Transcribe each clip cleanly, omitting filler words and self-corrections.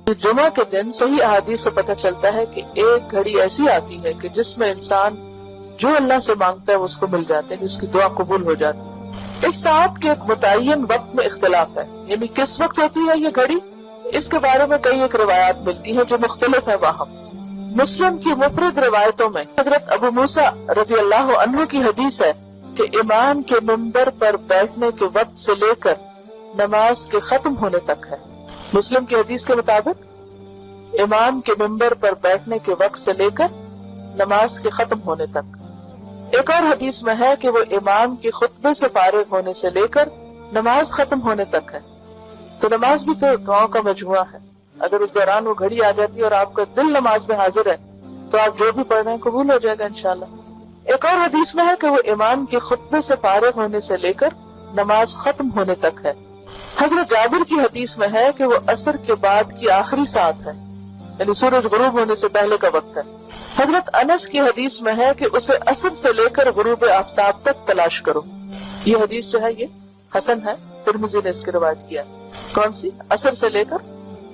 جمعہ کے دن صحیح احادیث سے پتہ چلتا ہے کہ ایک گھڑی ایسی آتی ہے کہ جس میں انسان جو اللہ سے مانگتا ہے وہ اس کو مل جاتے ہیں، اس کی دعا قبول ہو جاتی ہے۔ اس ساعت کے ایک متعین وقت میں اختلاف ہے، یعنی کس وقت ہوتی ہے یہ گھڑی، اس کے بارے میں کئی ایک روایات ملتی ہیں جو مختلف ہیں وہاں۔ مسلم کی مفرد روایتوں میں حضرت ابو موسیٰ رضی اللہ عنہ کی حدیث ہے کہ امام کے منبر پر بیٹھنے کے وقت سے لے کر نماز کے ختم ہونے تک ہے۔ مسلم کی حدیث کے مطابق امام کے منبر پر بیٹھنے کے وقت سے لے کر نماز کے ختم ہونے تک۔ ایک اور حدیث میں ہے کہ وہ امام کے خطبے سے فارغ ہونے سے لے کر نماز ختم ہونے تک ہے۔ تو نماز بھی تو دعاؤں کا مجموعہ ہے، اگر اس دوران وہ گھڑی آ جاتی ہے اور آپ کا دل نماز میں حاضر ہے تو آپ جو بھی پڑھ رہے ہیں قبول ہو جائے گا انشاءاللہ۔ ایک اور حدیث میں ہے کہ وہ امام کے خطبے سے فارغ ہونے سے لے کر نماز ختم ہونے تک ہے۔ حضرت جابر کی حدیث میں ہے کہ وہ عصر کے بعد کی آخری ساعت ہے، یعنی سورج غروب ہونے سے پہلے کا وقت ہے۔ حضرت انس کی حدیث میں ہے کہ اسے عصر سے لے کر غروب آفتاب تک تلاش کرو۔ یہ حدیث جو ہے یہ حسن ہے، ترمذی نے اس کی روایت کیا ہے۔ کون سی؟ عصر سے لے کر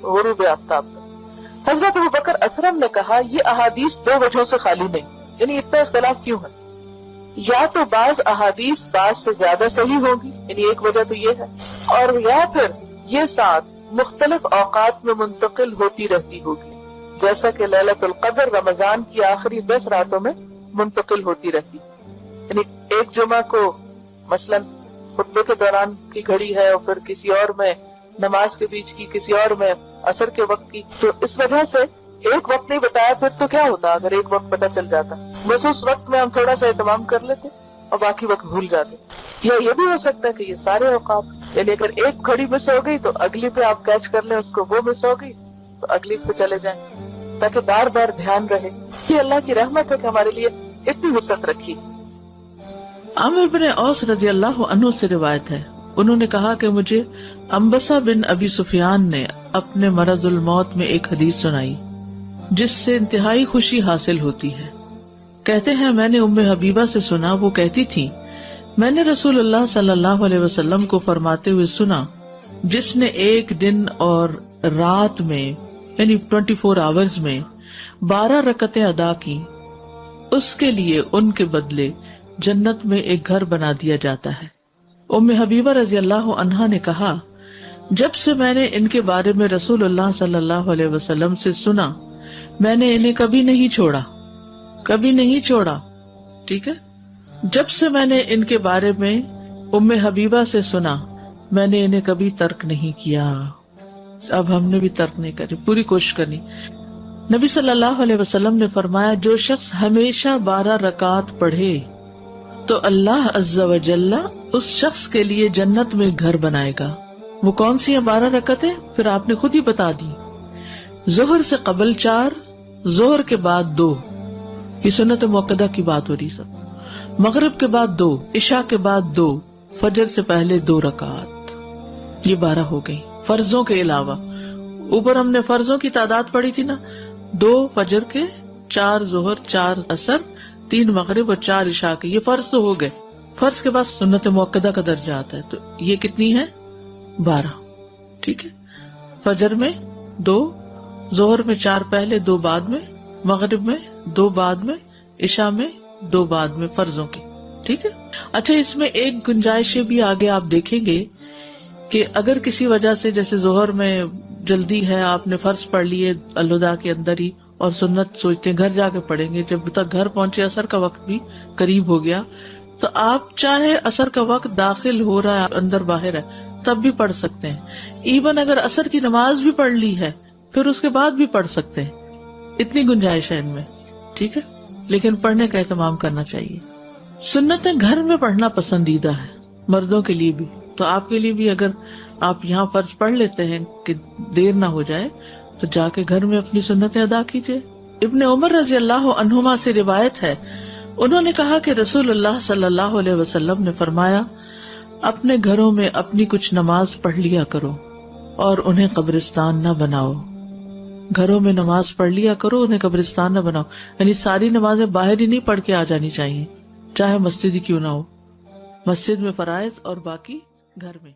غروب آفتاب تک۔ حضرت ابوبکر اسرم نے کہا یہ احادیث دو وجہوں سے خالی نہیں، یعنی اتنا اختلاف کیوں ہے؟ یا تو بعض احادیث بعض سے زیادہ صحیح ہوگی، یعنی ایک وجہ تو یہ ہے، اور یا پھر یہ ساتھ مختلف اوقات میں منتقل ہوتی رہتی ہوگی، جیسا کہ لیلۃ القدر رمضان کی آخری 10 راتوں میں منتقل ہوتی رہتی، یعنی ایک جمعہ کو مثلا خطبے کے دوران کی گھڑی ہے اور پھر کسی اور میں نماز کے بیچ کی، کسی اور میں عصر کے وقت کی، تو اس وجہ سے ایک وقت نہیں بتایا پھر تو کیا ہوتا اگر ایک وقت پتہ چل جاتا، بس اس وقت میں ہم تھوڑا سا اہتمام کر لیتے اور باقی وقت بھول جاتے۔ یا یہ بھی ہو سکتا ہے کہ یہ سارے اوقات، یعنی اگر ایک گھڑی مس ہو گئی تو اگلی پہ آپ کیچ کر لیں اس کو، وہ مس ہو گئی تو اگلی پہ چلے جائیں، تاکہ بار بار دھیان رہے۔ یہ اللہ کی رحمت ہے کہ ہمارے لیے اتنی وسعت رکھی۔ عامر بن اوس رضی اللہ عنہ سے روایت ہے، انہوں نے کہا کہ مجھے انبسہ بن ابی سفیان نے اپنے مرض الموت میں ایک حدیث سنائی جس سے انتہائی خوشی حاصل ہوتی ہے۔ کہتے ہیں میں نے ام حبیبہ سے سنا، وہ کہتی تھی میں نے رسول اللہ صلی اللہ علیہ وسلم کو فرماتے ہوئے سنا، جس نے ایک دن اور رات میں یعنی 24 آورز میں 12 رکعتیں ادا کی، اس کے لیے ان کے بدلے جنت میں ایک گھر بنا دیا جاتا ہے۔ ام حبیبہ رضی اللہ عنہا نے کہا جب سے میں نے ان کے بارے میں رسول اللہ صلی اللہ علیہ وسلم سے سنا، میں نے انہیں کبھی نہیں چھوڑا۔ ٹھیک ہے، جب سے میں نے ان کے بارے میں ام حبیبہ سے سنا، میں نے انہیں کبھی ترک نہیں کیا۔ اب ہم نے بھی ترک نہیں کری، پوری کوشش کرنی۔ نبی صلی اللہ علیہ وسلم نے فرمایا جو شخص ہمیشہ 12 رکعات پڑھے تو اللہ عز و جل اس شخص کے لیے جنت میں گھر بنائے گا۔ وہ کون سی ہیں 12 رکعتیں؟ پھر آپ نے خود ہی بتا دی۔ ظہر سے قبل 4، ظہر کے بعد 2، یہ سنت موقدہ کی بات ہو رہی سب، مغرب کے بعد 2، عشاء کے بعد 2، فجر سے پہلے 2 رکعات، یہ 12 ہو گئی فرضوں کے علاوہ۔ اوپر ہم نے فرضوں کی تعداد پڑھی تھی نا، 2 فجر کے، 4 ظہر، 4 عصر، 3 مغرب اور 4 عشاء کے، یہ فرض تو ہو گئے۔ فرض کے بعد سنت موقدہ کا درجہ آتا ہے، تو یہ کتنی ہے؟ 12۔ ٹھیک ہے، فجر میں 2، ظہر میں 4 پہلے، 2 بعد میں، مغرب میں 2 بعد میں، عشاء میں 2 بعد میں، فرضوں کی۔ ٹھیک ہے، اچھا اس میں ایک گنجائشیں بھی آگے آپ دیکھیں گے کہ اگر کسی وجہ سے جیسے ظہر میں جلدی ہے، آپ نے فرض پڑھ لیے الوداع کے اندر ہی اور سنت سوچتے ہیں گھر جا کے پڑھیں گے، جب تک گھر پہنچے عصر کا وقت بھی قریب ہو گیا، تو آپ چاہے عصر کا وقت داخل ہو رہا ہے اندر باہر ہے تب بھی پڑھ سکتے ہیں، ایون اگر عصر کی نماز بھی پڑھ لی ہے پھر اس کے بعد بھی پڑھ سکتے ہیں، اتنی گنجائش ہے ان میں۔ ٹھیک ہے، لیکن پڑھنے کا اہتمام کرنا چاہیے۔ سنتیں گھر میں پڑھنا پسندیدہ ہے مردوں کے لیے بھی، تو آپ کے لیے بھی اگر آپ یہاں فرض پڑھ لیتے ہیں کہ دیر نہ ہو جائے تو جا کے گھر میں اپنی سنتیں ادا کیجیے۔ ابن عمر رضی اللہ عنہما سے روایت ہے، انہوں نے کہا کہ رسول اللہ صلی اللہ علیہ وسلم نے فرمایا اپنے گھروں میں اپنی کچھ نماز پڑھ لیا کرو اور انہیں قبرستان نہ بناؤ۔ گھروں میں نماز پڑھ لیا کرو، انہیں قبرستان نہ بناؤ، یعنی ساری نمازیں باہر ہی نہیں پڑھ کے آ جانی چاہیے، چاہے مسجد ہی کیوں نہ ہو، مسجد میں فرائض اور باقی گھر میں۔